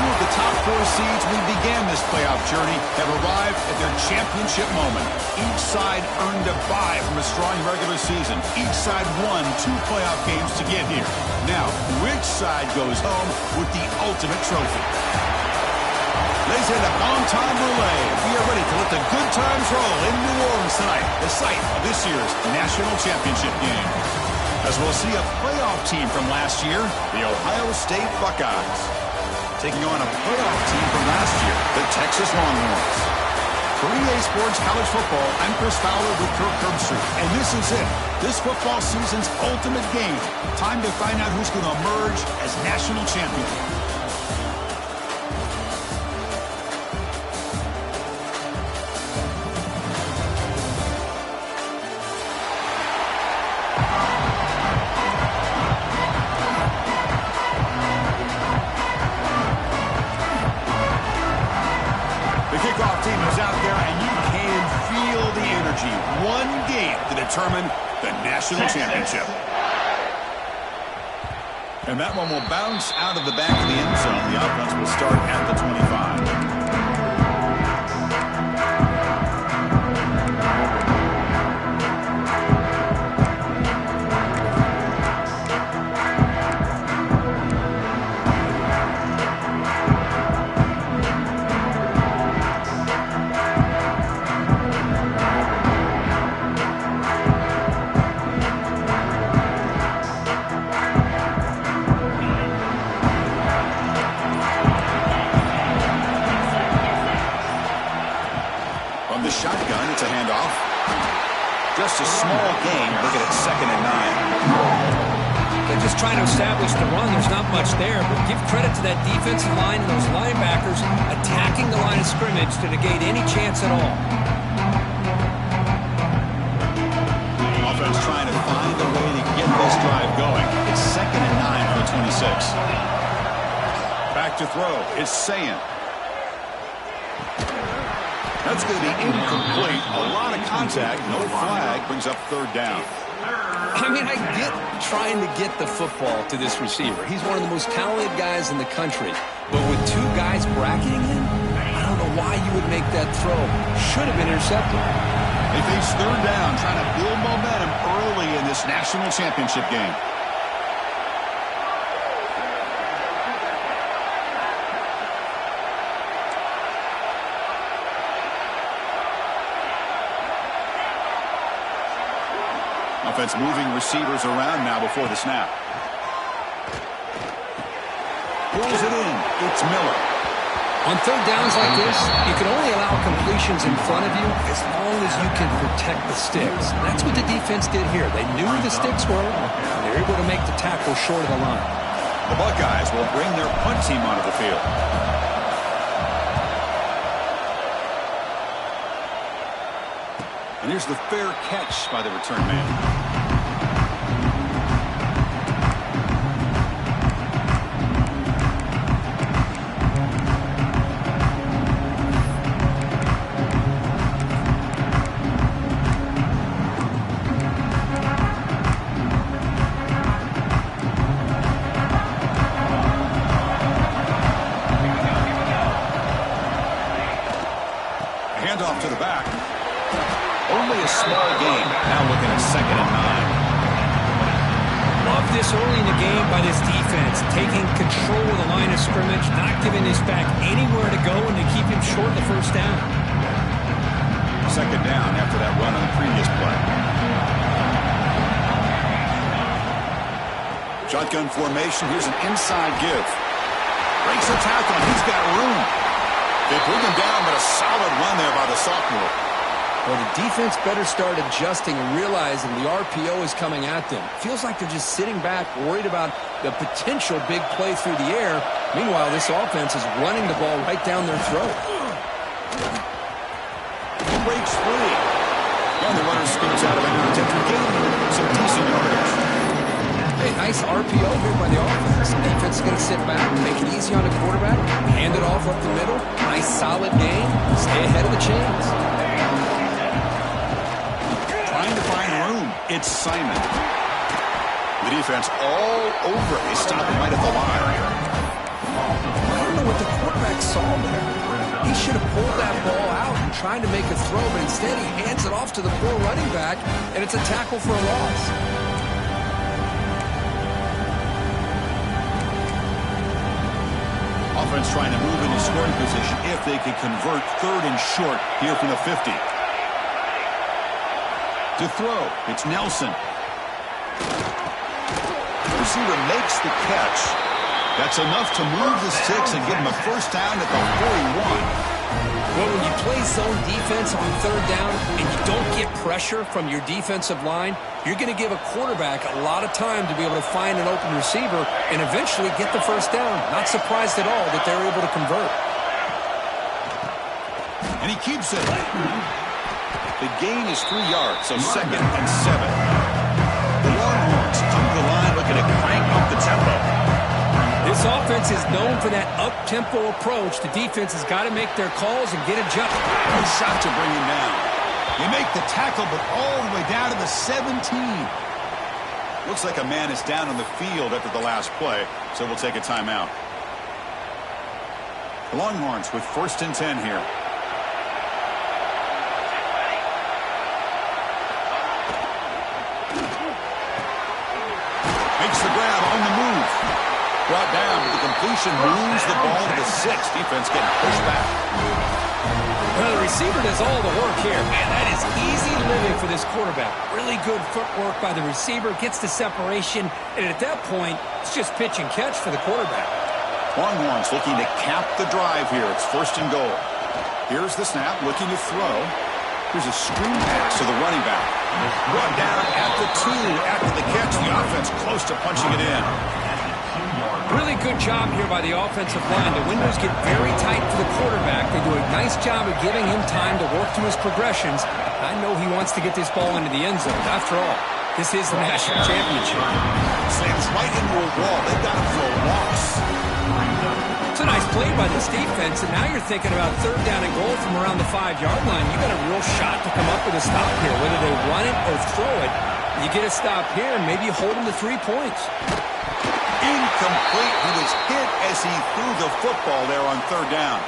Two of the top 4 seeds we began this playoff journey have arrived at their championship moment. Each side earned a bye from a strong regular season. Each side won 2 playoff games to get here. Now, which side goes home with the ultimate trophy? Ladies and gentlemen, on time relay. We are ready to let the good times roll in New Orleans tonight, the site of this year's national championship game. As we'll see a playoff team from last year, the Ohio State Buckeyes, taking on a playoff team from last year, the Texas Longhorns. For EA Sports College Football, I'm Chris Fowler with Kirk Herbstreit, and this is it. This football season's ultimate game. Time to find out who's going to emerge as national champion. Determine the national championship. And that one will bounce out of the back of the end zone. The offense will start at the 25. Shotgun, it's a handoff. Just a small gain. Looking at 2nd and 9. They're just trying to establish the run. There's not much there, but give credit to that defensive line and those linebackers attacking the line of scrimmage to negate any chance at all. Offense trying to find a way to get this drive going. It's 2nd and 9 for the 26. Back to throw. It's Ncaa. That's going to be incomplete. A lot of contact. No flag. Brings up 3rd down. I mean, I get trying to get the football to this receiver. He's one of the most talented guys in the country. But with 2 guys bracketing him, I don't know why you would make that throw. Should have been intercepted. They face 3rd down, trying to build momentum early in this national championship game. Offense moving receivers around now before the snap. Pulls it in. It's Miller. On 3rd downs like this, you can only allow completions in front of you as long as you can protect the sticks. That's what the defense did here. They knew where the sticks were, and they were able to make the tackle short of the line. The Buckeyes will bring their punt team onto the field. And here's the fair catch by the return man. Handoff to the back. Only a small gain. Now looking at 2nd and 9. Love this early in the game by this defense. Taking control of the line of scrimmage, not giving this back anywhere to go, and to keep him short of the 1st down. 2nd down after that run on the previous play. Shotgun formation. Here's an inside give. Breaks the tackle, and he's got room. They bring him down, but a solid run there by the sophomore. Well, the defense better start adjusting and realizing the RPO is coming at them. Feels like they're just sitting back, worried about the potential big play through the air. Meanwhile, this offense is running the ball right down their throat. Breaks free. And the runner scoots out of it and attempts to gain some decent yardage. Hey, nice RPO here by the offense. The defense is going to sit back, make it easy on the quarterback, hand it off up the middle. Nice solid game. Stay ahead of the chains. Trying to find room. It's Simon. The defense all over. They stop him right at the line. I don't know what the quarterback saw there. He should have pulled that ball out and tried to make a throw, but instead he hands it off to the poor running back, and it's a tackle for a loss. Offense trying to move into scoring position if they can convert 3rd and short here from the 50. To throw, it's Nelson. The receiver makes the catch. That's enough to move the sticks and give him a first down at the 41. Well, when you play zone defense on 3rd down and you don't get pressure from your defensive line, you're going to give a quarterback a lot of time to be able to find an open receiver and eventually get the first down. Not surprised at all that they're able to convert. And he keeps it. The gain is 3 yards, so 2nd and 7. The Longhorns come to the line looking to crank up the tempo. This offense is known for that up-tempo approach. The defense has got to make their calls and get adjusted. Good shot to bring him down. They make the tackle, but all the way down to the 17. Looks like a man is down on the field after the last play, so we'll take a timeout. The Longhorns with 1st and 10 here. Makes the grab on the move. Brought down, but the completion moves the ball to the 6. Defense getting pushed back. Well, the receiver does all the work here. Man, that is easy living for this quarterback. Really good footwork by the receiver, gets the separation, and at that point, it's just pitch and catch for the quarterback. Longhorns looking to cap the drive here. It's 1st and goal. Here's the snap, looking to throw. Here's a screen pass to the running back. Brought down at the 2 after the catch. The offense close to punching it in. Really good job here by the offensive line. The windows get very tight for the quarterback. They do a nice job of giving him time to work through his progressions. I know he wants to get this ball into the end zone. After all, this is the national championship. Slams right into a wall. They've got him for a loss. It's a nice play by this defense, and now you're thinking about 3rd down and goal from around the 5-yard line. You got a real shot to come up with a stop here, whether they run it or throw it. You get a stop here, and maybe you hold them to 3 points. Incomplete. He was hit as he threw the football there on 3rd down.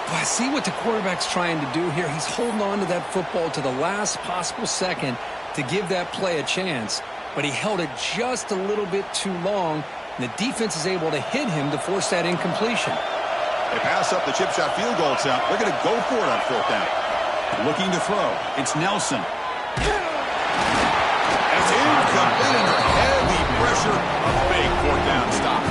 Well, I see what the quarterback's trying to do here. He's holding on to that football to the last possible second to give that play a chance, but he held it just a little bit too long. The defense is able to hit him to force that incompletion. They pass up the chip shot field goal attempt. They're going to go for it on 4th down. Looking to throw. It's Nelson. It's incomplete under heavy pressure. A big 4th down stop.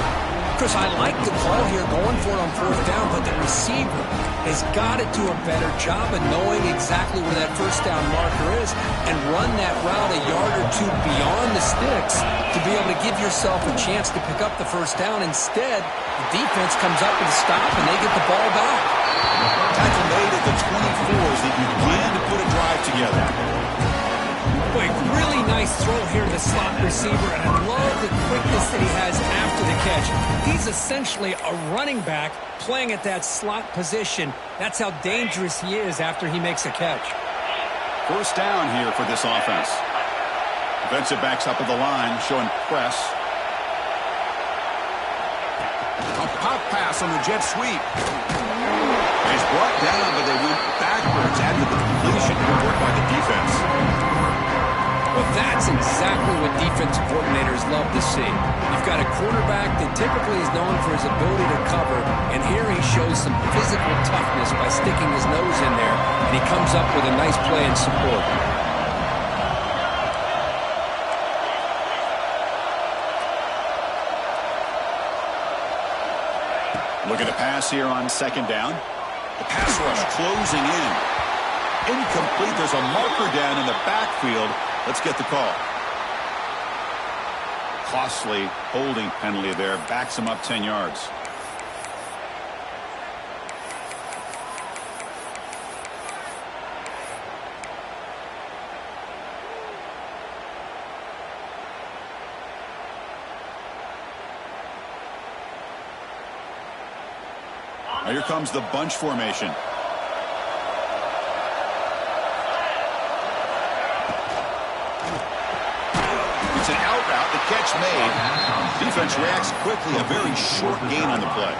Chris, I like the call here going for it on 4th down, but the receiver has got to do a better job of knowing exactly where that 1st down marker is and run that route a yard or 2 beyond the sticks to be able to give yourself a chance to pick up the 1st down. Instead, the defense comes up with a stop and they get the ball back. Tackle made at the 24 as they began to put a drive together. Boy, really nice throw here to the slot receiver, and I love the quickness that he has after the catch. He's essentially a running back playing at that slot position. That's how dangerous he is after he makes a catch. 1st down here for this offense. Defensive backs up at the line, showing press. A pop pass on the jet sweep. He's brought down, but they went backwards after the completion. Good work by the defense. Well, that's exactly what defensive coordinators love to see. You've got a quarterback that typically is known for his ability to cover, and here he shows some physical toughness by sticking his nose in there, and he comes up with a nice play and support. Look at the pass here on 2nd down. The pass rush closing in. Incomplete. There's a marker down in the backfield. Let's get the call. Costly holding penalty there. Backs him up 10 yards. Now here comes the bunch formation. It's an out route. The catch made. Defense reacts quickly. A very short gain on the play.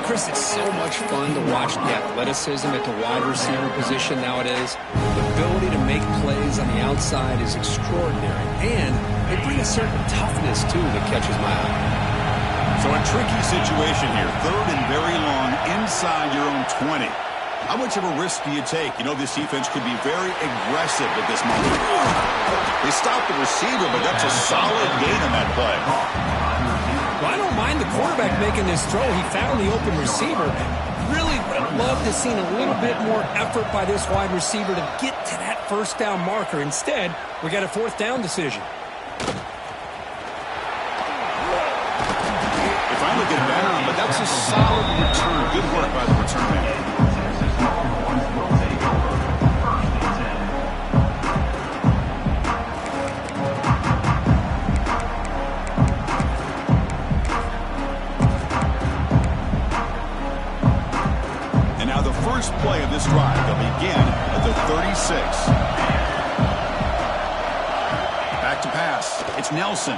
Chris, it's so much fun to watch the athleticism at the wide receiver position nowadays. The ability to make plays on the outside is extraordinary, and they bring a certain toughness, too, that catches my eye. So a tricky situation here. 3rd and very long inside your own 20. How much of a risk do you take? You know, this defense could be very aggressive at this moment. They stopped the receiver, but that's a solid gain on that play. Well, I don't mind the quarterback making this throw. He found the open receiver. Really would have loved to have seen a little bit more effort by this wide receiver to get to that first down marker. Instead, we got a 4th down decision. They finally get it down, but that's a solid return. Good work by the return man. First play of this drive. They'll begin at the 36. Back to pass. It's Nelson.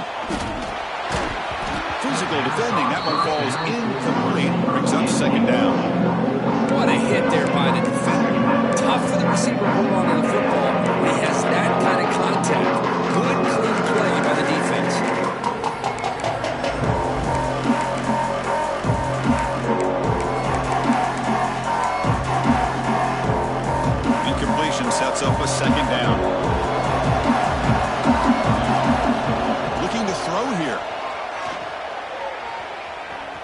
Physical defending. That one falls incomplete. Brings up 2nd down. What a hit there by the defender. Tough for the receiver to hold on to the football. He has that kind of contact. Good, clean play by the defense. Sets up a 2nd down. Looking to throw here.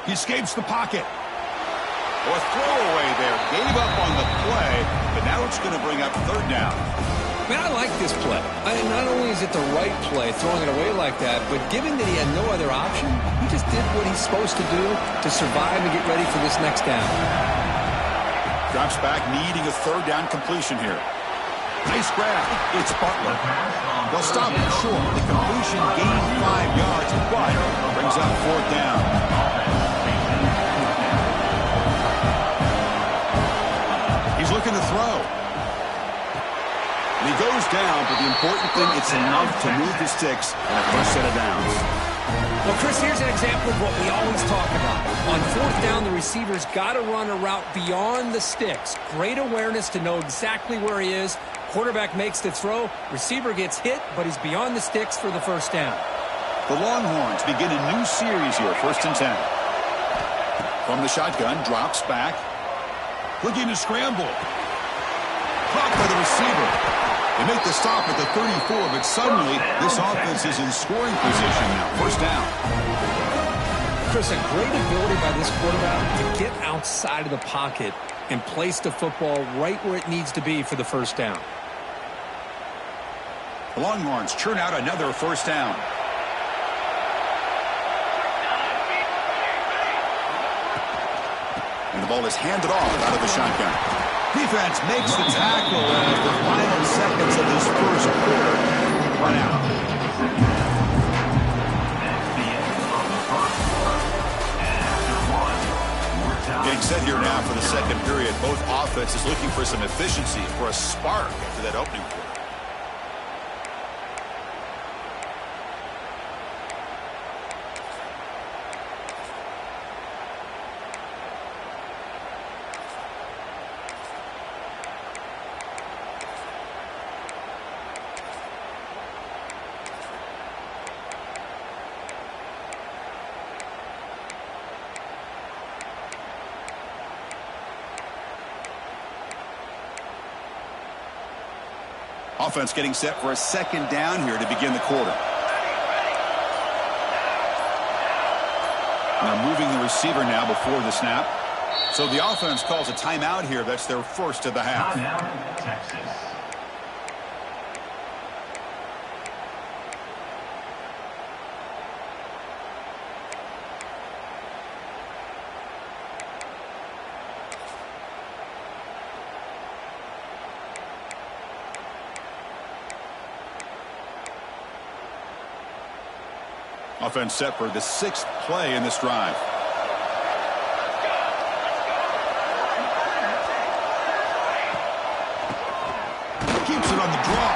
He escapes the pocket. Or throwaway there. Gave up on the play, but now it's going to bring up 3rd down. Man, I like this play. Not only is it the right play, throwing it away like that, but given that he had no other option, he just did what he's supposed to do to survive and get ready for this next down. Drops back, needing a 3rd down completion here. Nice grab. It's Butler. They'll stop him short. The completion gained 5 yards, but brings up 4th down. He's looking to throw. And he goes down, but the important thing, it's enough to move the sticks on a first set of downs. Well, Chris, here's an example of what we always talk about. On 4th down, the receiver's got to run a route beyond the sticks. Great awareness to know exactly where he is. Quarterback makes the throw. Receiver gets hit, but he's beyond the sticks for the 1st down. The Longhorns begin a new series here, 1st and 10. From the shotgun, drops back. Looking to scramble. Caught by the receiver. They make the stop at the 34, but suddenly this offense is in scoring position now. 1st down. Chris, a great ability by this quarterback to get outside of the pocket and place the football right where it needs to be for the 1st down. The Longhorns churn out another 1st down. And the ball is handed off out of the shotgun. Defense makes the tackle as the final seconds of this 1st quarter run out. Getting set here now for the 2nd period. Both offenses looking for some efficiency, for a spark after that opening quarter. Offense getting set for a 2nd down here to begin the quarter. And they're moving the receiver now before the snap. So the offense calls a timeout here. That's their 1st of the half. Timeout, Texas. Offense set for the 6th play in this drive. Keeps it on the draw.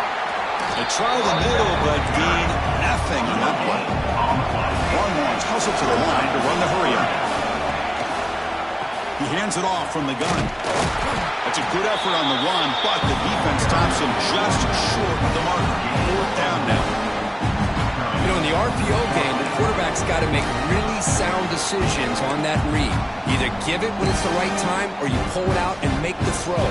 They try the middle, but gain nothing on that play. Longhorns hustle to the line to run the hurry up. hands it off from the gun. That's a good effort on the run, but the defense stops him just short of the mark. 4th down now. You know, in the RPO game, the quarterback's got to make really sound decisions on that read. Either give it when it's the right time or you pull it out and make the throw.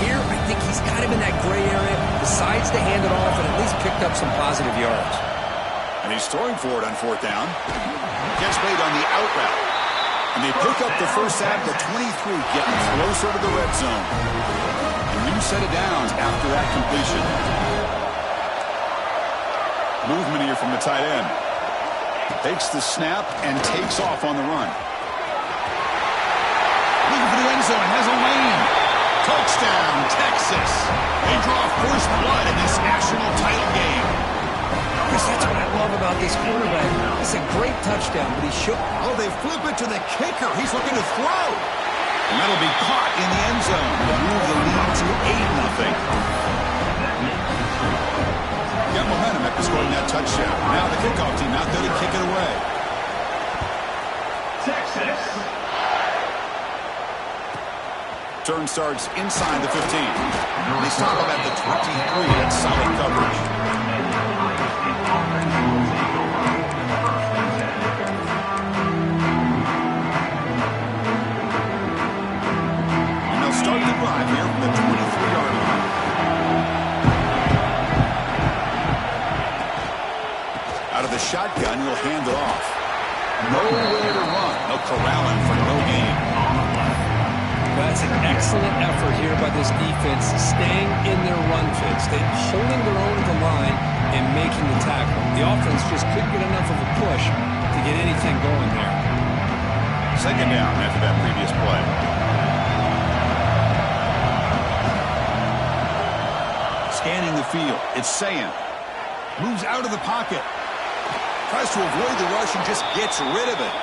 Here, I think he's got him in that gray area, decides to hand it off, and at least picked up some positive yards. And he's throwing for it on 4th down. Gets made on the out route. And they pick up the first at the 23, getting closer to the red zone. A new set of downs after that completion. Movement here from the tight end. Takes the snap and takes off on the run. Looking for the end zone. Has a lane. Touchdown, Texas. They draw first blood in this national title game. Chris, that's what I love about this quarterback. It's a great touchdown, but he should. Oh, they flip it to the kicker. He's looking to throw. And that'll be caught in the end zone. They'll move the lead to 8-0. Got momentum after scoring that touchdown. Now the kickoff team out there to kick it away. Texas. Turn starts inside the 15. They stop him at the 23. That's solid coverage. And they'll start the drive here from the 23-yard line. Out of the shotgun, he'll hand it off. Nowhere to run. They'll corral him for no gain. That's an excellent effort here by this defense, staying in their run fits. They're holding their own at the line and making the tackle. The offense just couldn't get enough of a push to get anything going there. 2nd down after that previous play. Scanning the field. It's Ncaa. Moves out of the pocket. Tries to avoid the rush and just gets rid of it.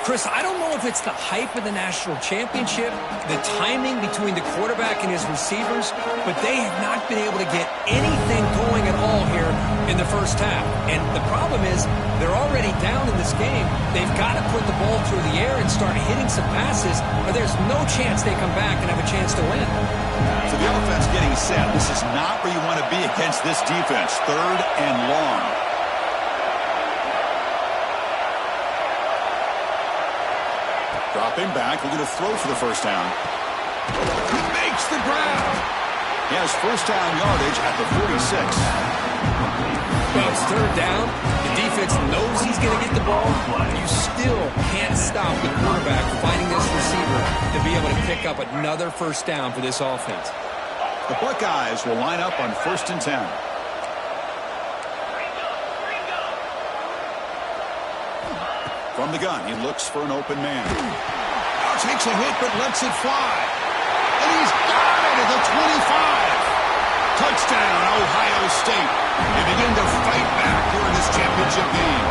Chris, I don't know if it's the hype of the national championship, the timing between the quarterback and his receivers, but they have not been able to get anything going at all here in the first half. And the problem is they're already down in this game. They've got to put the ball through the air and start hitting some passes, or there's no chance they come back and have a chance to win. So the offense getting set. This is not where you want to be against this defense. 3rd and long. Dropping back, looking to throw for the first down. He makes the grab. He has first down yardage at the 46. Well, it's 3rd down. The defense knows he's going to get the ball. You still can't stop the quarterback finding this receiver to be able to pick up another first down for this offense. The Buckeyes will line up on 1st and 10. From the gun, he looks for an open man. Now takes a hit, but lets it fly. And he's got it at the 25. Touchdown, Ohio State. They begin to fight back here in this championship game.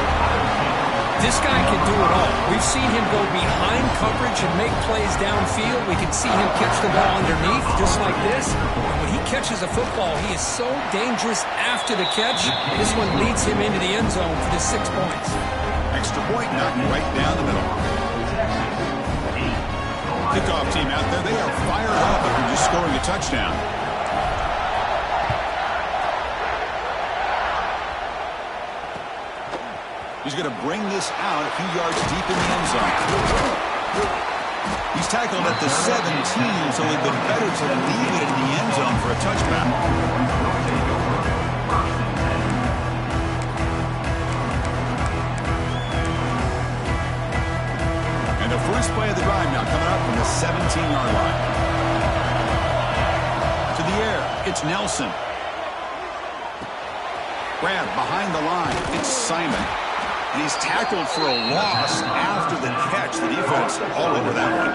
This guy can do it all. We've seen him go behind coverage and make plays downfield. We can see him catch the ball underneath, just like this. And when he catches a football, he is so dangerous after the catch. This one leads him into the end zone for the 6 points. Extra point, knocking right down the middle. Kickoff team out there, they are fired up after just scoring a touchdown. He's going to bring this out a few yards deep in the end zone. He's tackled at the 17, so it would have been better to leave it in the end zone for a touchback. The first play of the drive now coming up from the 17-yard line. To the air, it's Nelson. Grab behind the line, it's Simon. And he's tackled for a loss after the catch. The defense all over that one.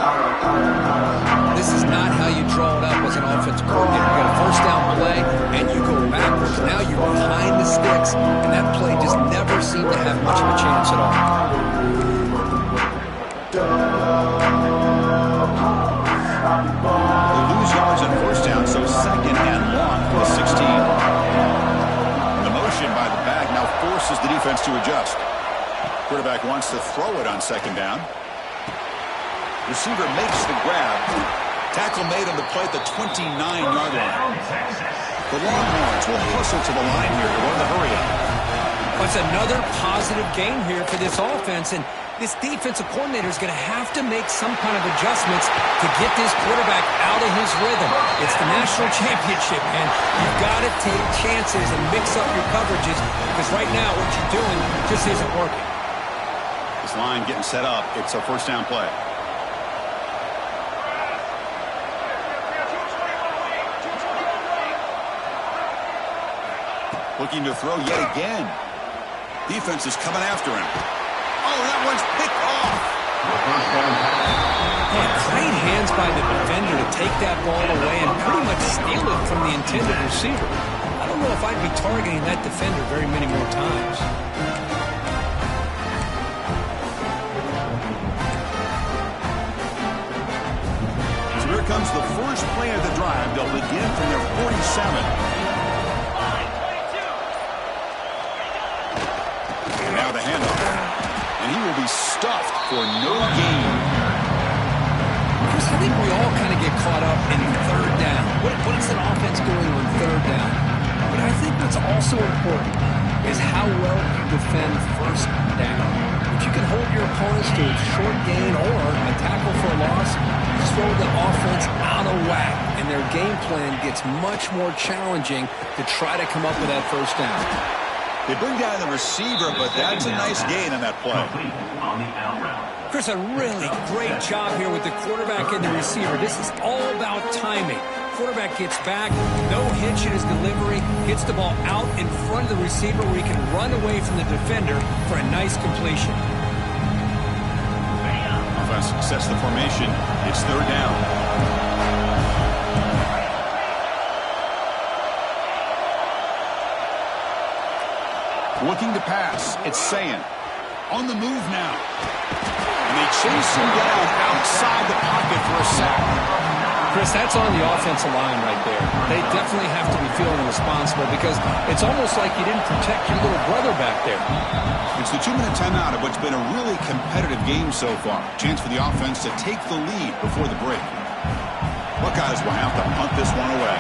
This is not how you draw it up as an offensive coordinator. You got a first down play, and you go backwards. Now you're behind the sticks, and that play just never seemed to have much of a chance at all. They lose yards on first down, so 2nd and long for the 16. The motion by the back now forces the defense to adjust. Quarterback wants to throw it on 2nd down. Receiver makes the grab. Tackle made on the play at the 29-yard line. The Longhorns will hustle to the line here to run the hurry up. That's another positive game here for this offense, and this defensive coordinator is going to have to make some kind of adjustments to get this quarterback out of his rhythm. It's the national championship, man. You've got to take chances and mix up your coverages because right now what you're doing just isn't working. This line getting set up. It's a first down play. Looking to throw yet again. Defense is coming after him. Oh, that one's picked off. Man, great hands by the defender to take that ball away and pretty much steal it from the intended receiver. I don't know if I'd be targeting that defender very many more times. So here comes the first play of the drive. They'll begin from their 47. Now the handoff. And he will be stuffed for no gain. Chris, I think we all kind of get caught up in third down. What is an offense doing on third down? But I think what's also important is how well you defend first down. If you can hold your opponents to a short gain or a tackle for a loss, you throw the offense out of whack, and their game plan gets much more challenging to try to come up with that first down. They bring down the receiver, but that's a nice gain on that play. Chris, a really great job here with the quarterback and the receiver. This is all about timing. Quarterback gets back, no hitch in his delivery, hits the ball out in front of the receiver where he can run away from the defender for a nice completion. Offense sets the formation. It's third down. Looking to pass. It's Ncaa. On the move now. And they chase him down outside the pocket for a sack. Chris, that's on the offensive line right there. They definitely have to be feeling responsible because it's almost like you didn't protect your little brother back there. It's the 2-minute timeout of what's been a really competitive game so far. Chance for the offense to take the lead before the break. Buckeyes will have to punt this one away.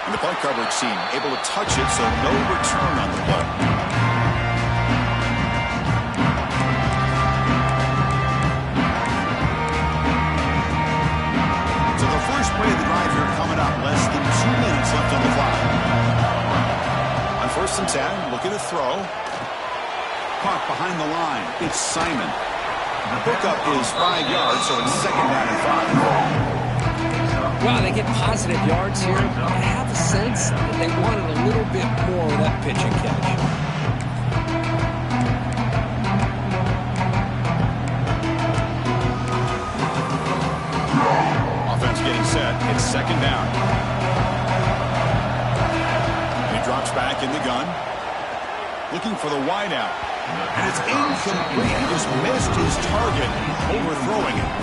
The punt coverage team able to touch it, so no return on the play. So the first play of the drive here coming up. Less than 2 minutes left on the clock. On 1st and 10, looking to throw. Caught behind the line. It's Simon. The pickup is 5 yards, so it's 2nd down and 5. Wow, they get positive yards here. I have a sense that they wanted a little bit more of that pitch and catch. Offense getting set. It's 2nd down. He drops back in the gun. Looking for the wideout. And it's incomplete. He just missed his target, overthrowing it.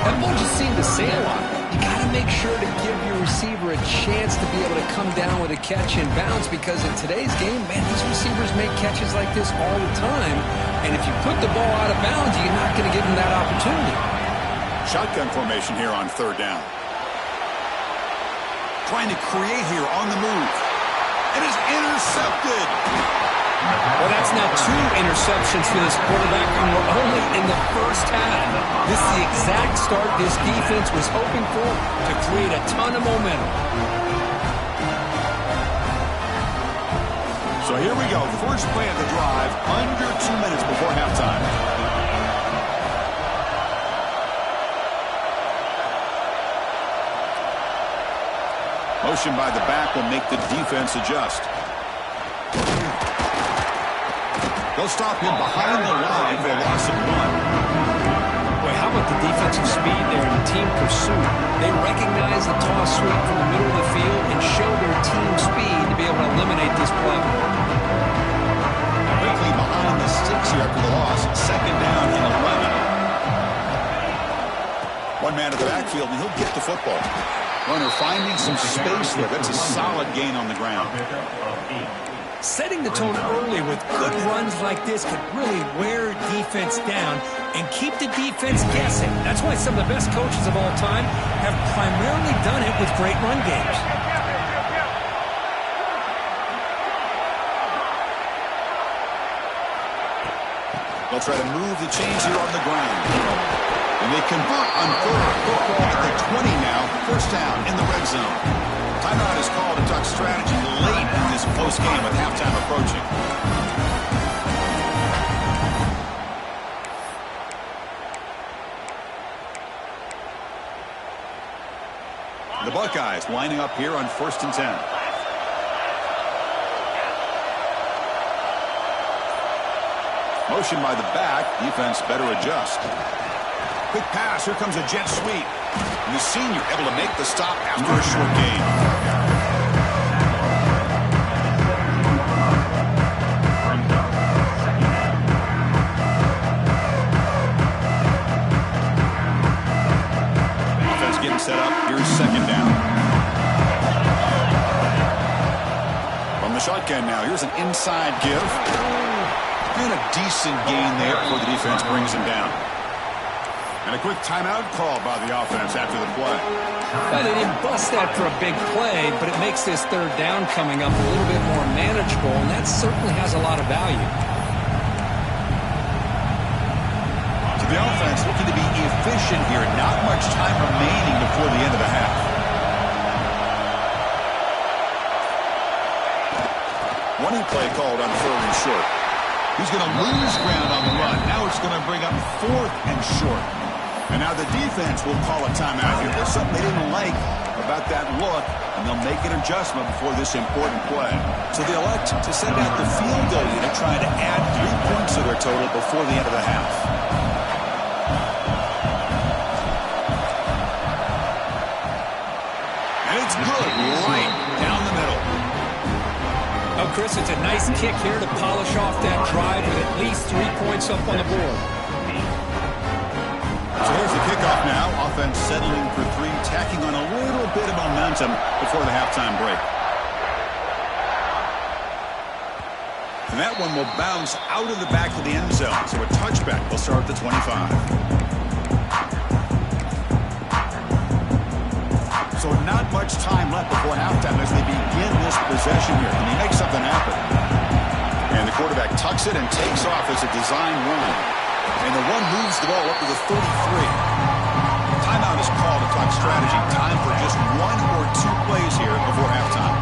That ball just seemed to say a lot. You got to make sure to give your receiver a chance to be able to come down with a catch and bounce because in today's game, man, these receivers make catches like this all the time. And if you put the ball out of bounds, you're not going to give them that opportunity. Shotgun formation here on 3rd down. Trying to create here on the move. And is intercepted. Well, that's now 2 interceptions for this quarterback, and we're only in the first half. This is the exact start this defense was hoping for to create a ton of momentum. So here we go. First play of the drive, under 2 minutes before halftime. Motion by the back will make the defense adjust. They'll stop him behind the line for a loss of 1. Boy, how about the defensive speed there in team pursuit? They recognize the toss sweep from the middle of the field and show their team speed to be able to eliminate this play. Quickly behind the sticks here after the loss. 2nd down and 11. One man at the backfield, and he'll get the football. Runner finding some space there. That's a solid gain on the ground. Setting the tone early with good runs like this could really wear defense down and keep the defense guessing. That's why some of the best coaches of all time have primarily done it with great run games. They'll try to move the chains here on the ground. And they convert on third. Football at the 20 now. First down in the red zone. Timeout is called to talk strategy late in this close game with halftime approaching. The Buckeyes lining up here on 1st and 10. Motion by the back. Defense better adjust. Quick pass. Here comes a jet sweep. And the senior able to make the stop after a short gain. Defense getting set up. Here's second down. From the shotgun now. Here's an inside give. And a decent gain there before the defense brings him down. And a quick timeout call by the offense after the play. Well, they didn't bust that for a big play, but it makes this third down coming up a little bit more manageable, and that certainly has a lot of value. So the offense looking to be efficient here. Not much time remaining before the end of the half. Running play called on 3rd and short. He's going to lose ground on the run. Now it's going to bring up 4th and short. And now the defense will call a timeout here. There's something they didn't like about that look, and they'll make an adjustment before this important play. So they elect to send out the field goal unit, trying to add 3 points to their total before the end of the half. And it's good right down the middle. Oh, Chris, it's a nice kick here to polish off that drive with at least 3 points up on the board. So here's the kickoff now. Offense settling for 3, tacking on a little bit of momentum before the halftime break. And that one will bounce out of the back of the end zone. So a touchback will start at the 25. So not much time left before halftime as they begin this possession here. Can he make something happen? And the quarterback tucks it and takes off as a design run. And the run moves the ball up to the 33. Timeout is called to talk strategy. Time for just 1 or 2 plays here before halftime.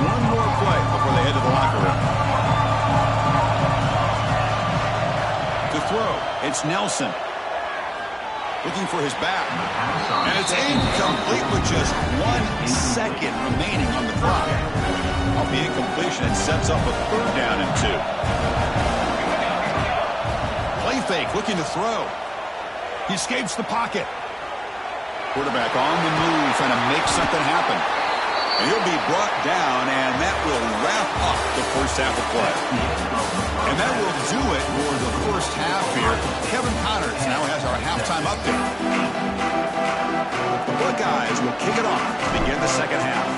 One more play before they head to the locker room. To throw, it's Nelson. Looking for his back. And it's incomplete with just 1 second remaining on the clock. Off the incompletion, it sets up a 3rd down and 2. Play fake, looking to throw. He escapes the pocket. Quarterback on the move, trying to make something happen. And he'll be brought down, and that will wrap up the first half of play. And that will do it for the first half here. Kevin Connors now has our halftime update. The Buckeyes will kick it off to begin the second half.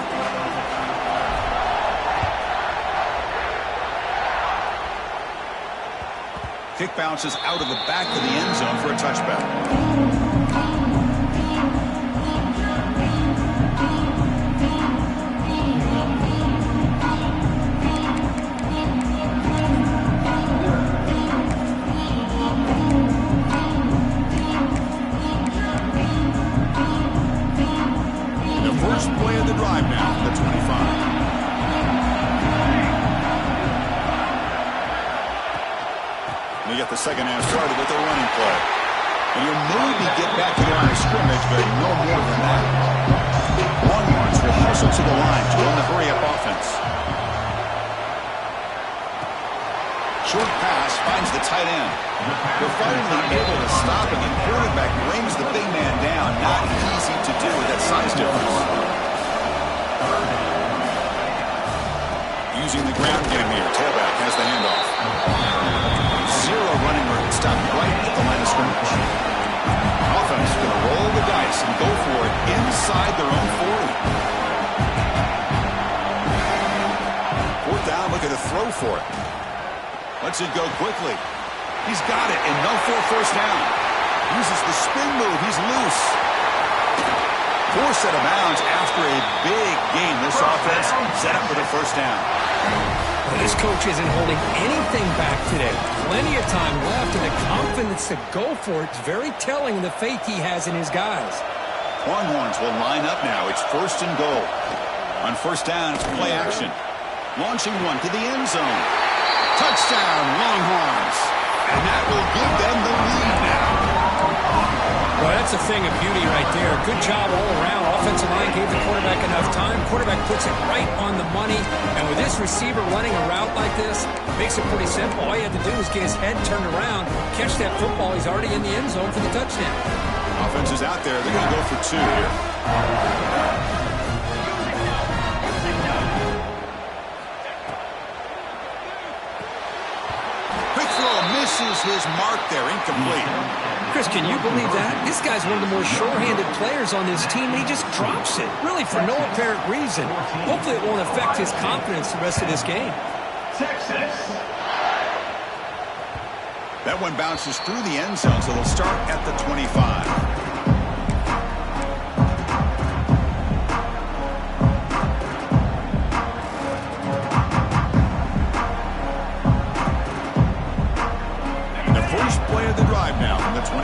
Kick bounces out of the back of the end zone for a touchback. First play of the drive now, the 25. They get the second half started with a running play. And you'll maybe get back to the line of scrimmage, but no more than that. Longhorns will hustle to the line to run the hurry-up offense. Short pass finds the tight end. They're finally able to stop him, and quarterback brings the big man down. Not easy to do with that size difference. Using the ground game here. Tailback has the handoff. 0 running room. Stopped right at the line of scrimmage. Offense going to roll the dice and go for inside their own 40. Fourth down, looking to throw for it. Lets it go quickly. He's got it, and no first down. Uses the spin move. He's loose. Forced out of bounds after a big game. This offense set up for the first down. Well, this coach isn't holding anything back today. Plenty of time left, and the confidence to go for it is very telling of the faith he has in his guys. Longhorns will line up now. It's first and goal. On first down, it's play action. Launching one to the end zone. Touchdown, Longhorns. And that will give them the lead now. Well, that's a thing of beauty right there. Good job all around. Offensive line gave the quarterback enough time. Quarterback puts it right on the money. And with this receiver running a route like this, makes it pretty simple. All you have to do is get his head turned around, catch that football. He's already in the end zone for the touchdown. Offense is out there. They're going to go for two here. Quick throw misses his mark there. Incomplete. Chris, can you believe that? This guy's one of the more sure-handed players on this team, and he just drops it, really for no apparent reason. Hopefully it won't affect his confidence the rest of this game. Texas. That one bounces through the end zone, so they'll start at the 25. Now from the 25.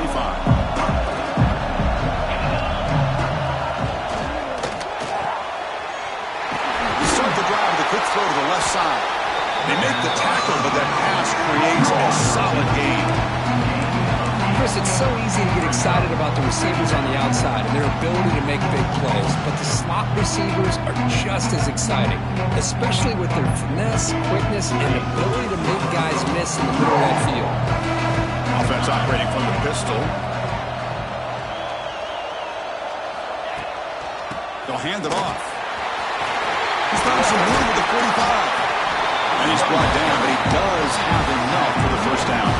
We start the drive with a quick throw to the left side. They make the tackle, but that pass creates a solid gain. Chris, it's so easy to get excited about the receivers on the outside and their ability to make big plays, but the slot receivers are just as exciting, especially with their finesse, quickness, and ability to make guys miss in the middle of that field. Offense operating from the pistol. They'll hand it off. He's found some room with the 45. And he's brought down, but he does have enough for the first down.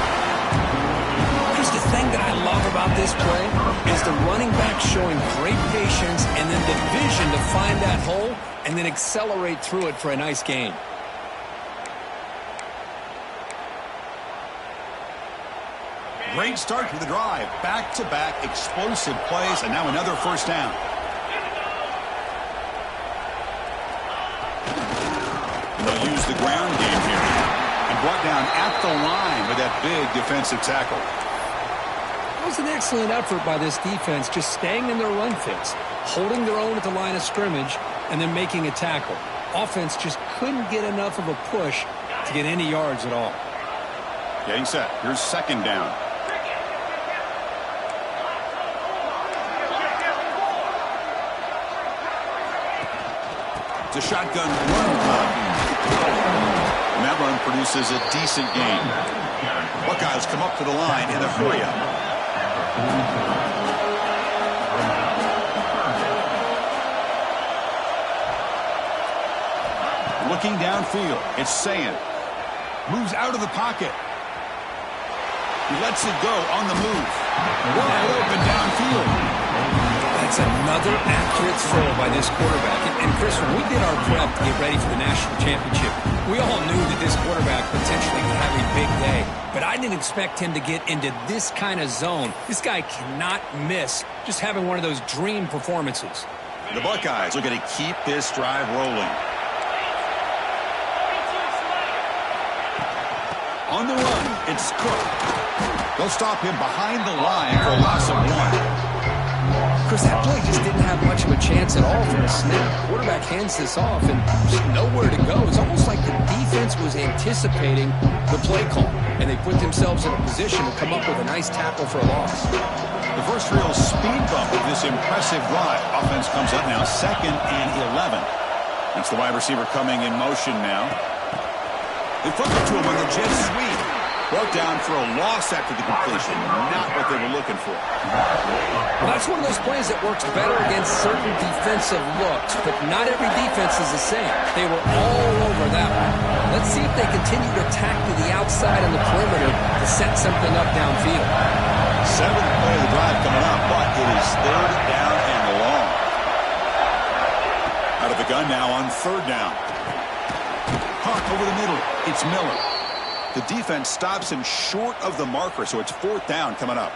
Chris, the thing that I love about this play is the running back showing great patience and then the vision to find that hole and then accelerate through it for a nice gain. Great start to the drive. Back-to-back explosive plays, and now another first down. And they'll use the ground game here. And brought down at the line with that big defensive tackle. It was an excellent effort by this defense, just staying in their run fits, holding their own at the line of scrimmage, and then making a tackle. Offense just couldn't get enough of a push to get any yards at all. Getting set. Here's second down. The shotgun run. And that run produces a decent gain. Buckeyes come up to the line in a hurry-up. Looking downfield, it's Ncaa. Moves out of the pocket. He lets it go on the move. Wide open downfield. That's another accurate throw by this quarterback. And Chris, when we did our prep to get ready for the national championship, we all knew that this quarterback potentially could have a big day. But I didn't expect him to get into this kind of zone. This guy cannot miss just having one of those dream performances. The Buckeyes are going to keep this drive rolling. On the run, it's Cook. They'll stop him behind the line for a loss of one. Chris, that play just didn't have much of a chance at all from the snap. Quarterback hands this off and just nowhere to go. It's almost like the defense was anticipating the play call, and they put themselves in a position to come up with a nice tackle for a loss. The first real speed bump of this impressive drive. Offense comes up now, 2nd and 11. That's the wide receiver coming in motion now. They flip it to him on the jet sweep. Brought down for a loss after the completion. Not what they were looking for. Well, that's one of those plays that works better against certain defensive looks, but not every defense is the same. They were all over that one. Let's see if they continue to attack to the outside and the perimeter to set something up downfield. 7th play of the drive coming up, but it is 3rd down and long. run now on 3rd down. Hunt over the middle. It's Miller. The defense stops him short of the marker, so it's 4th down coming up.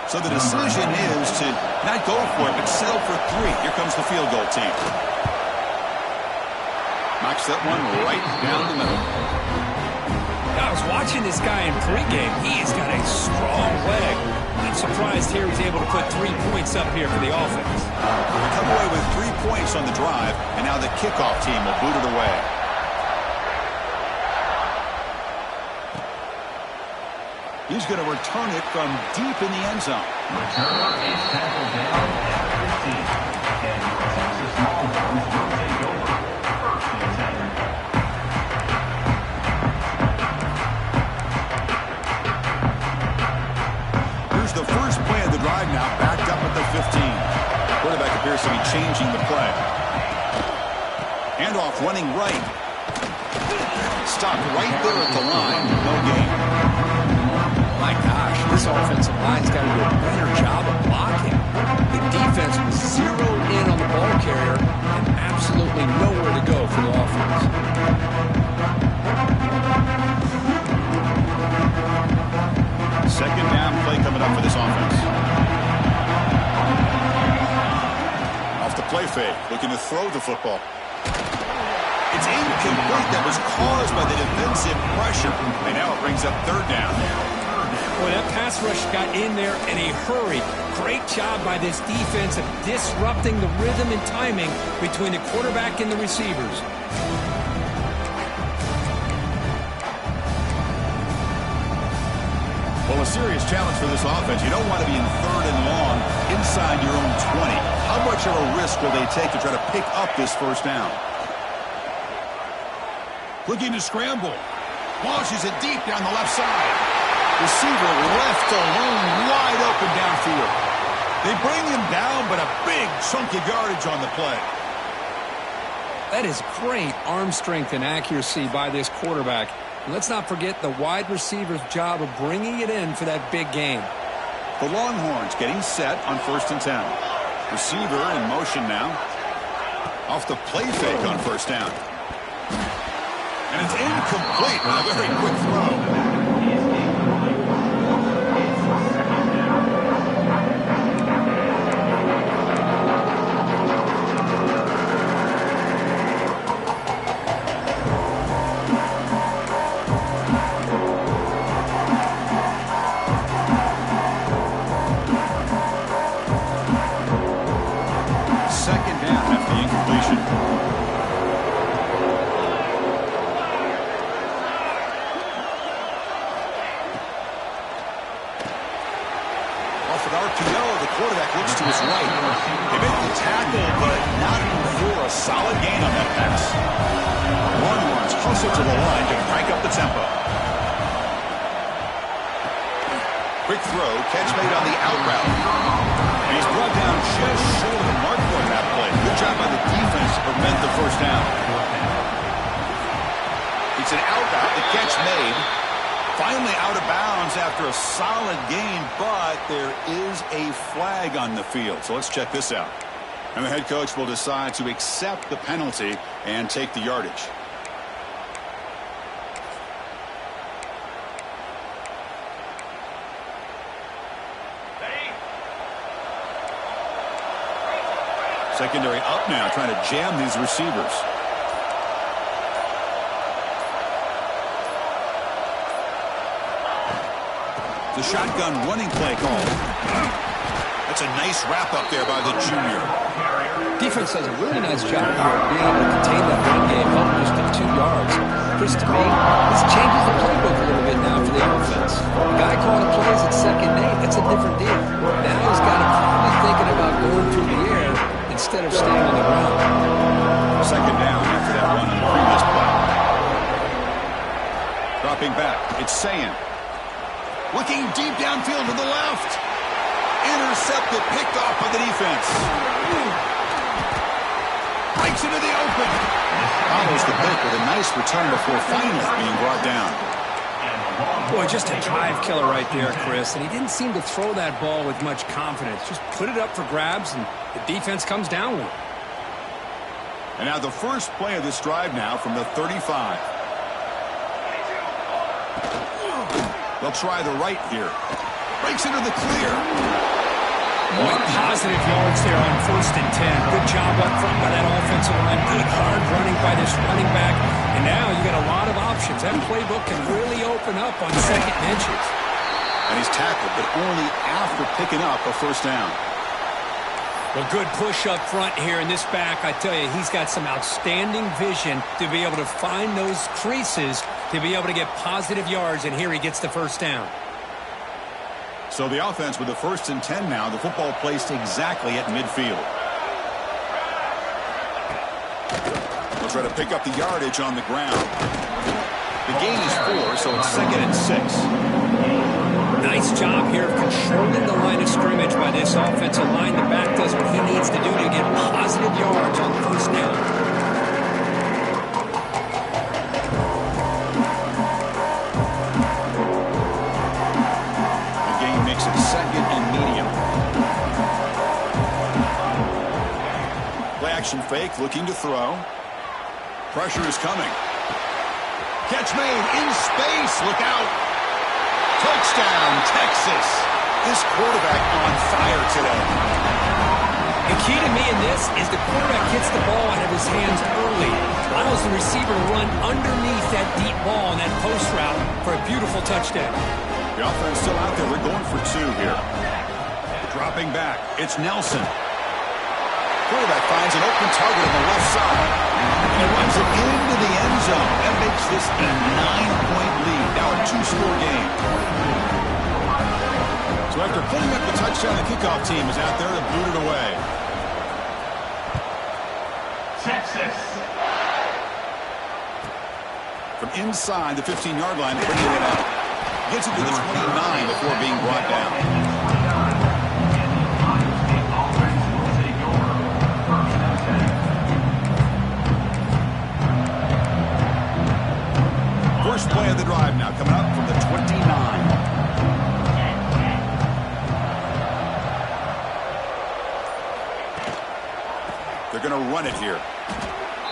So the decision is to not go for it, but settle for 3. Here comes the field goal team. Knocks that one right down the middle. I was watching this guy in pregame. He's got a strong leg. I'm surprised here he's able to put 3 points up here for the offense. They come away with 3 points on the drive, and now the kickoff team will boot it away. He's going to return it from deep in the end zone. Return is tackled down at 15. And your Texas Longhorns will take over 1st and 10. Here's the first play of the drive now, backed up at the 15. Quarterback appears to be changing the play. Handoff running right. Stopped right there at the line. No gain. My gosh, this offensive line's got to do a better job of blocking. The defense was zeroed in on the ball carrier and absolutely nowhere to go for the offense. Second down play coming up for this offense. Off the play fake, looking to throw the football. It's incomplete. That was caused by the defensive pressure. And now it brings up 3rd down. Boy, that pass rush got in there in a hurry. Great job by this defense of disrupting the rhythm and timing between the quarterback and the receivers. Well, a serious challenge for this offense. You don't want to be in 3rd and long inside your own 20. How much of a risk will they take to try to pick up this 1st down? Looking to scramble. Launches it deep down the left side. Receiver left alone, wide open downfield. They bring him down, but a big chunk of yardage on the play. That is great arm strength and accuracy by this quarterback. And let's not forget the wide receiver's job of bringing it in for that big game. The Longhorns getting set on 1st and 10. Receiver in motion now. Off the play fake on 1st down. And it's incomplete with a very quick throw. Quick throw, catch made on the out route. And he's brought down just short of the mark on that play. Good job by the defense to prevent the 1st down. It's an out route, the catch made. Finally out of bounds after a solid gain, but there is a flag on the field. So let's check this out. And the head coach will decide to accept the penalty and take the yardage. Secondary up now, trying to jam these receivers. The shotgun running play call. That's a nice wrap up there by the junior. Defense does a really nice job here of being able to contain that run game, helping us get 2 yards. Chris, to me, this changes the playbook a little bit now for the offense. The guy calling plays at 2nd and 8, that's a different deal. Now he's got to probably thinking about going through the air instead of staying on the ground. 2nd down after that run on the previous play. Dropping back, it's Ncaa. Looking deep downfield to the left. Intercepted, picked off by the defense. Breaks into the open. Follows the pick with a nice return before finally being brought down. Boy, just a drive killer right there, Chris. And he didn't seem to throw that ball with much confidence. Just put it up for grabs, and the defense comes down with it. And now the first play of this drive now from the 35. They'll try the right here. Breaks into the clear. What positive yards there on 1st and 10. Good job up front by that offensive line. Good hard running by this running back. And now you got a lot of options. That playbook can really open up on 2nd and inches. And he's tackled, but only after picking up a first down. Well, good push up front here in this back. I tell you, he's got some outstanding vision to be able to find those creases, to be able to get positive yards, and here he gets the first down. So the offense with the 1st and 10 now, the football placed exactly at midfield. They'll try to pick up the yardage on the ground. The gain is 4, so it's 2nd and 6. Nice job here of controlling the line of scrimmage by this offensive line. The back does what he needs to do to get positive yards on 1st down. The gain makes it 2nd and medium. Play action fake, looking to throw. Pressure is coming. Catch made in space. Look out. Touchdown, Texas. This quarterback on fire today. The key to me in this is the quarterback gets the ball out of his hands early, allows the receiver to run underneath that deep ball on that post route for a beautiful touchdown. The offense still out there. We're going for 2 here. Dropping back. It's Nelson. Quarterback finds an open target on the left side. And he runs it into the end zone. That makes this a 9-point lead. Now a 2-score game. So after putting up the touchdown, the kickoff team is out there to boot it away. Texas. From inside the 15-yard line, bringing it out. Gets it to the 29 before being brought down. First play of the drive now coming up from the 29. They're going to run it here.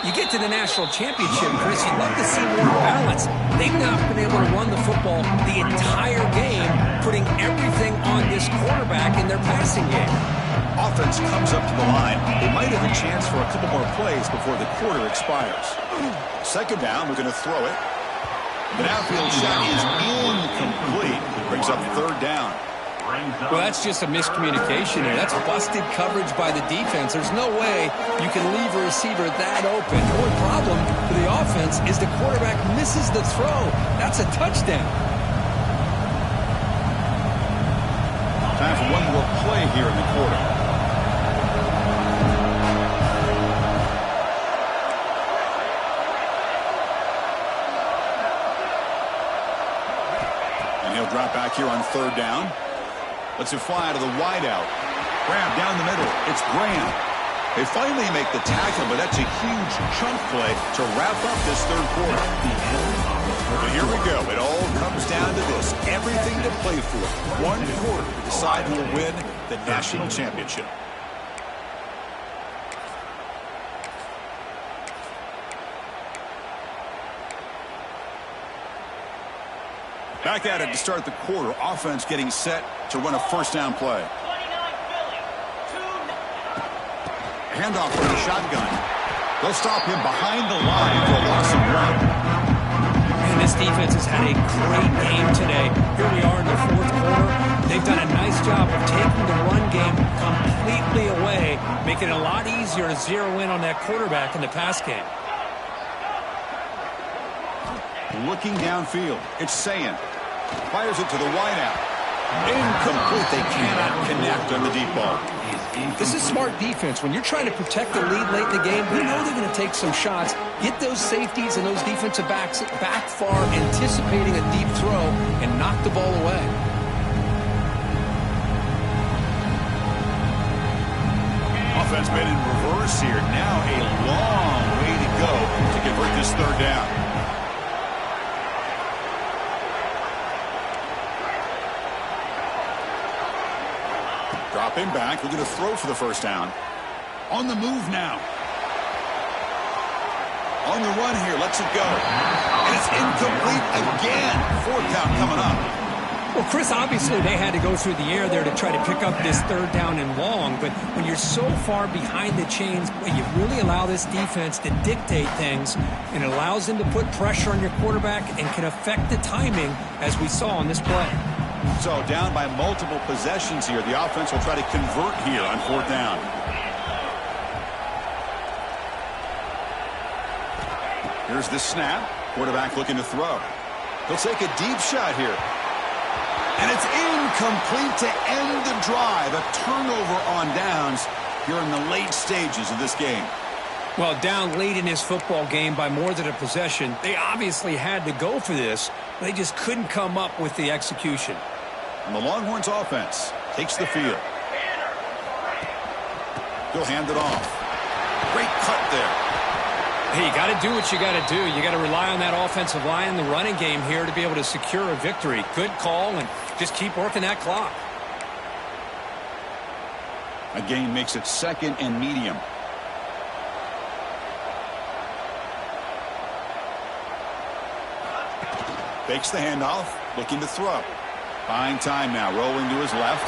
You get to the national championship, Chris, you'd love to see more balance. They've not been able to run the football the entire game, putting everything on this quarterback in their passing game. Offense comes up to the line. They might have a chance for a couple more plays before the quarter expires. 2nd down, we're going to throw it. The downfield shot is incomplete. Brings up 3rd down. Well, that's just a miscommunication here. That's busted coverage by the defense. There's no way you can leave a receiver that open. The only problem for the offense is the quarterback misses the throw. That's a touchdown. Time for one more play here in the quarter. He'll drop back here on 3rd down. Lets it fly out of the wideout. Graham down the middle. It's Graham. They finally make the tackle, but that's a huge chunk play to wrap up this 3rd quarter. But here we go. It all comes down to this. Everything to play for. 1 quarter to decide who will win the national championship. Back at it to start the quarter. Offense getting set to run a 1st down play. Handoff from the shotgun. They'll stop him behind the line for a loss of ground. And this defense has had a great game today. Here we are in the 4th quarter. They've done a nice job of taking the run game completely away, making it a lot easier to zero in on that quarterback in the pass game. Looking downfield. It's Ncaa. Fires it to the wideout. Incomplete. They cannot connect on the deep ball. This is smart defense. When you're trying to protect the lead late in the game, you know they're going to take some shots, get those safeties and those defensive backs back far, anticipating a deep throw, and knock the ball away. Offense made in reverse here. Now a long way to go to convert this 3rd down. Dropping back, we're going to throw for the 1st down. On the move now. On the run here, lets it go. And it's incomplete again. Fourth down coming up. Well, Chris, obviously they had to go through the air there to try to pick up this third down and long, but when you're so far behind the chains, you really allow this defense to dictate things, and it allows them to put pressure on your quarterback and can affect the timing, as we saw on this play. So down by multiple possessions here. The offense will try to convert here on fourth down. Here's the snap. Quarterback looking to throw. He'll take a deep shot here. And it's incomplete to end the drive. A turnover on downs here in the late stages of this game. Well, down late in this football game by more than a possession, they obviously had to go for this. They just couldn't come up with the execution. And the Longhorns offense takes the field. He'll hand it off. Great cut there. Hey, you got to do what you got to do. You got to rely on that offensive line in the running game here to be able to secure a victory. Good call, and just keep working that clock. A gain makes it second and medium. Fakes the handoff, looking to throw. Buying time now, rolling to his left.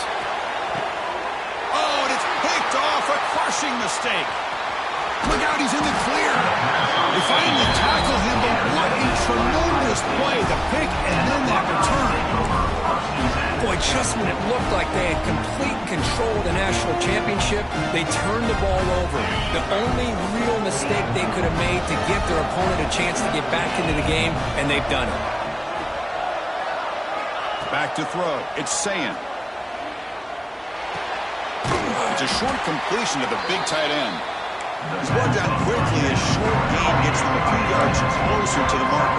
Oh, and it's picked off, a crushing mistake. Look out, he's in the clear. They finally tackle him, but what a tremendous play. The pick and then that return. Boy, just when it looked like they had complete control of the national championship, they turned the ball over. The only real mistake they could have made to give their opponent a chance to get back into the game, and they've done it. Back to throw. It's Ncaa. It's a short completion to the big tight end. He's brought down quickly. A short gain gets them a few yards closer to the mark.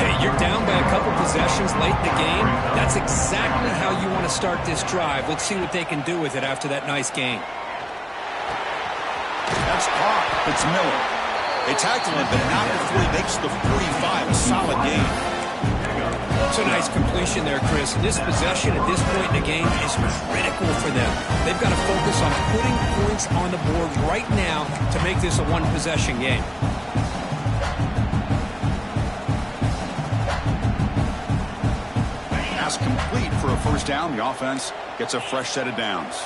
Hey, you're down by a couple possessions late in the game. That's exactly how you want to start this drive. Let's see what they can do with it after that nice gain. That's caught. It's Miller. They tackle him, but not before he makes the 45. A solid gain. It's a nice completion there, Chris. This possession at this point in the game is critical for them. They've got to focus on putting points on the board right now to make this a one-possession game. Pass complete for a first down. The offense gets a fresh set of downs.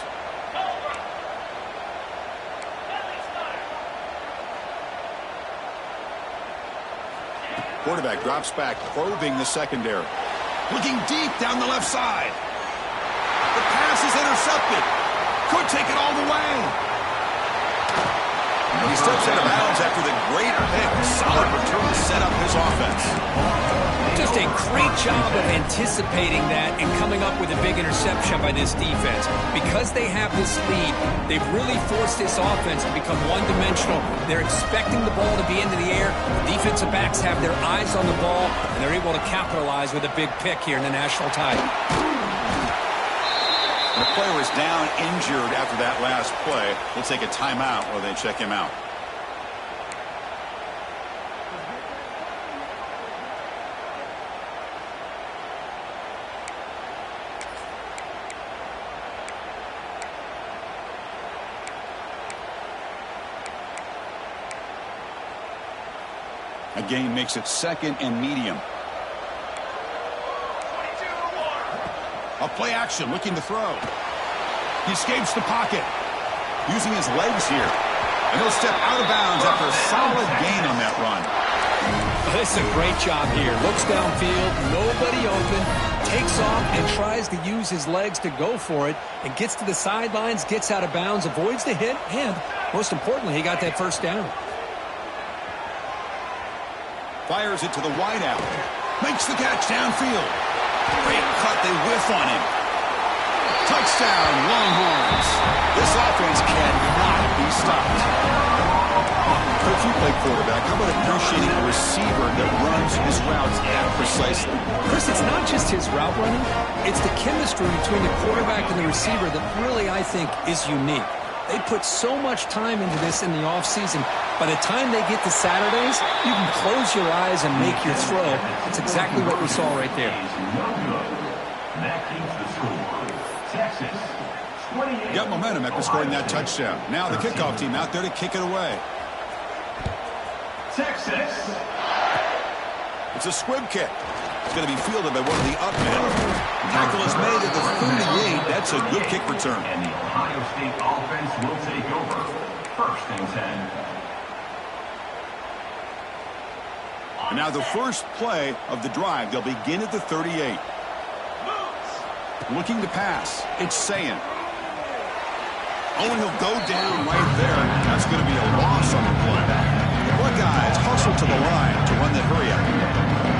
Quarterback drops back, probing the secondary. Looking deep down the left side. The pass is intercepted. Could take it all the way. He steps out of bounds after the great pick. Solid return to set up his offense. Just a great job of anticipating that and coming up with a big interception by this defense. Because they have this lead, they've really forced this offense to become one-dimensional. They're expecting the ball to be into the air. The defensive backs have their eyes on the ball, and they're able to capitalize with a big pick here in the national title. The player is down injured after that last play. We'll take a timeout while they check him out. A gain makes it second and medium. A play action, looking to throw. He escapes the pocket, using his legs here. And he'll step out of bounds after a solid gain on that run. This is a great job here. Looks downfield, nobody open, takes off and tries to use his legs to go for it, and gets to the sidelines, gets out of bounds, avoids the hit, and most importantly, he got that first down. Fires it to the wideout. Makes the catch downfield. Great cut, they whiff on him. Touchdown, Longhorns. This offense cannot be stopped. Coach, you play quarterback. How about appreciating a receiver that runs his routes that precisely? Chris, it's not just his route running. It's the chemistry between the quarterback and the receiver that really, I think, is unique. They put so much time into this in the offseason. By the time they get to Saturdays, you can close your eyes and make your throw. That's exactly what we saw right there. That keeps the score. Texas, 28. Got momentum after scoring that touchdown. Now the kickoff team out there to kick it away. Texas. It's a squib kick. It's going to be fielded by one of the up men. Tackle is made at the 38. That's a good kick return. And the Ohio State offense will take over. 1st and 10. And now the first play of the drive. They'll begin at the 38. Looking to pass. It's Ncaa. Oh, and he'll go down right there. That's going to be a loss on the play. The Buckeyes hustle to the line to run that hurry up.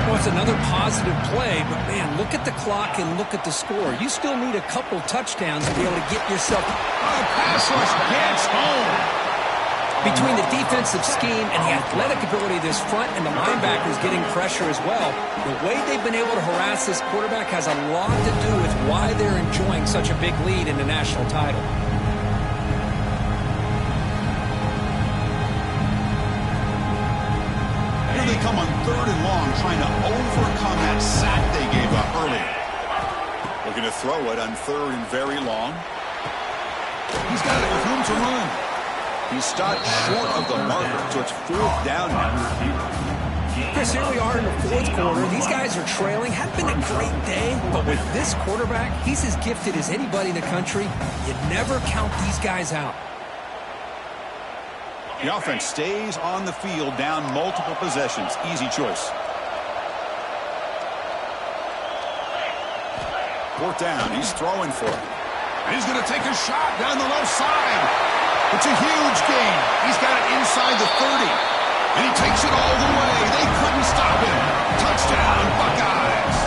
Well, it's another positive play, but, man, look at the clock and look at the score. You still need a couple touchdowns to be able to get yourself. Oh, pass rush gets home. Between the defensive scheme and the athletic ability of this front and the linebackers getting pressure as well, the way they've been able to harass this quarterback has a lot to do with why they're enjoying such a big lead in the national title. Here they come on 3rd and long, trying to overcome that sack they gave up earlier. Looking to throw it on 3rd and very long. He's got it with room to run. He stopped short of the marker, so it's 4th down now. Chris, here we are in the 4th quarter. These guys are trailing. Had been a great day, but with this quarterback, he's as gifted as anybody in the country. You never count these guys out. The offense stays on the field, down multiple possessions. Easy choice. 4th down. He's throwing for it. And he's going to take a shot down the left side. It's a huge gain. He's got it inside the 30. And he takes it all the way. They couldn't stop him. Touchdown, Buckeyes.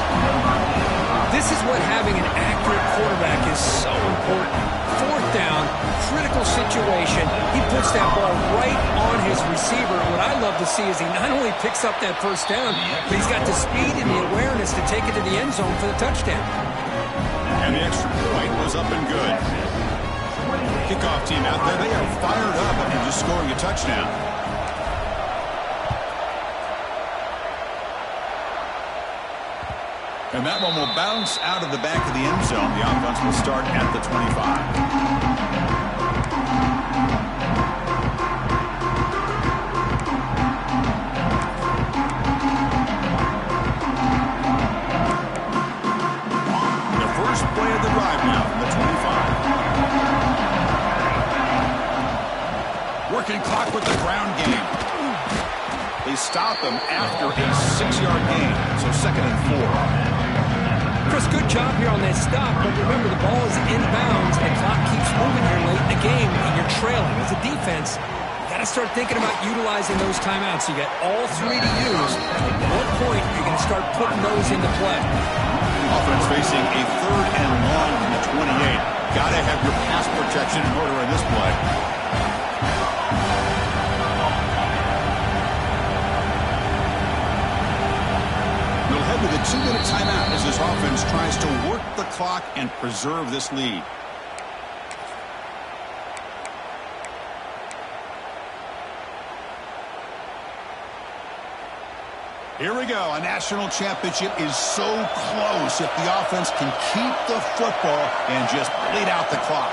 This is what having an accurate quarterback is so important. 4th down, critical situation. He puts that ball right on his receiver. What I love to see is he not only picks up that 1st down, but he's got the speed and the awareness to take it to the end zone for the touchdown. And the extra point was up and good. Kickoff team out there, they are fired up after just scoring a touchdown. And that one will bounce out of the back of the end zone. The offense will start at the 25. Working clock with the ground game. They stop him after a 6-yard gain, so 2nd and 4. Chris, good job here on that stop, but remember the ball is inbounds and the clock keeps moving here late in the game and you're trailing. As a defense, you got to start thinking about utilizing those timeouts. You got all 3 to use. At what point are you going to start putting those into play? Offense facing a 3rd and long from the 28. Got to have your pass protection in order in this play. With a 2-minute timeout as this offense tries to work the clock and preserve this lead. Here we go. A national championship is so close if the offense can keep the football and just bleed out the clock.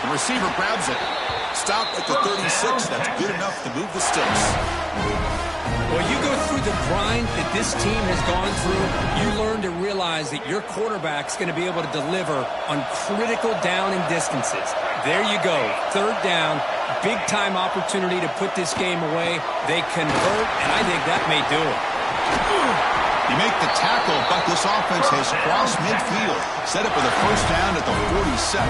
The receiver grabs it. Stop at the 36. That's good enough to move the sticks. Well, you go through the grind that this team has gone through, you learn to realize that your quarterback's going to be able to deliver on critical down and distances. There you go. 3rd down, big-time opportunity to put this game away. They convert, and I think that may do it. You make the tackle, but this offense has crossed midfield. Set up for the 1st down at the 47.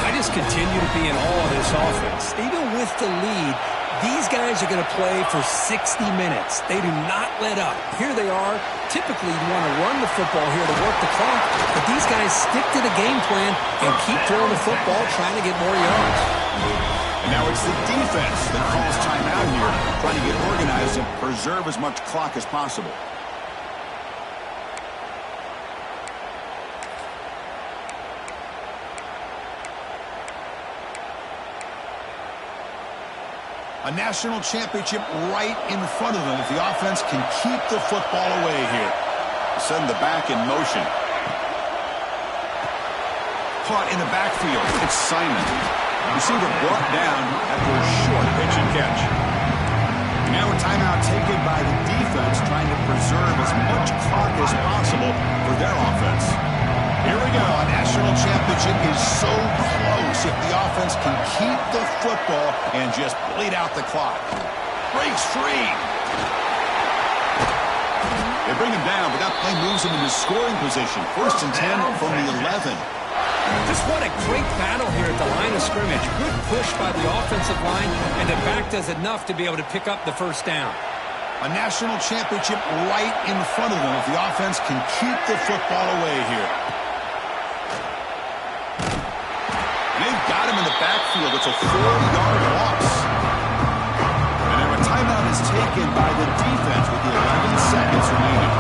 I just continue to be in awe of this offense. Even with the lead, these guys are going to play for 60 minutes. They do not let up. Here they are. Typically, you want to run the football here to work the clock, but these guys stick to the game plan and keep throwing the football, trying to get more yards. And now it's the defense that calls timeout here, trying to get organized and preserve as much clock as possible. A national championship right in front of them if the offense can keep the football away here. Send the back in motion. Caught in the backfield. It's Simon. Receiver brought down after a short pitch and catch. Now a timeout taken by the defense, trying to preserve as much clock as possible for their offense. Here we go. A national championship is so close if the offense can keep the football and just bleed out the clock. Breaks free. They bring him down, but that play moves him into scoring position. 1st and 10 from the 11. Just what a great battle here at the line of scrimmage. Good push by the offensive line, and the back does enough to be able to pick up the first down. A national championship right in front of them if the offense can keep the football away here. And they've got him in the backfield. It's a 4-yard loss. And now a timeout is taken by the defense with the 11 seconds remaining.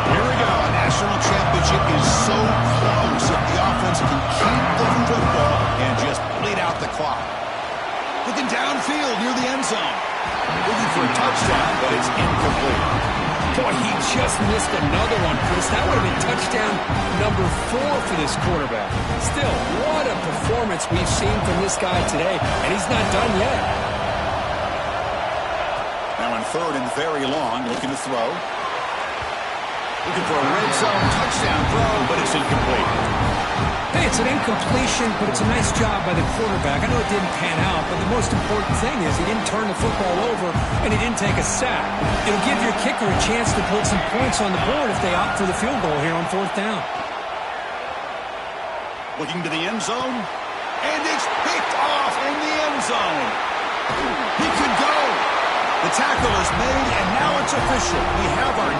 Here we go. A national championship is so close if the offense can keep the football and just bleed out the clock. Looking downfield near the end zone. Looking for a touchdown, but it's incomplete. Boy, he just missed another one, Chris. That would have been touchdown number 4 for this quarterback. Still, what a performance we've seen from this guy today, and he's not done yet. Now on 3rd and very long, looking to throw. Looking for a red zone touchdown throw, but it's incomplete. Hey, it's an incompletion, but it's a nice job by the quarterback. I know it didn't pan out, but the most important thing is he didn't turn the football over and he didn't take a sack. It'll give your kicker a chance to put some points on the board if they opt for the field goal here on 4th down. Looking to the end zone, and it's picked off in the end zone. He could go. The tackle is made, and now it's official. We have our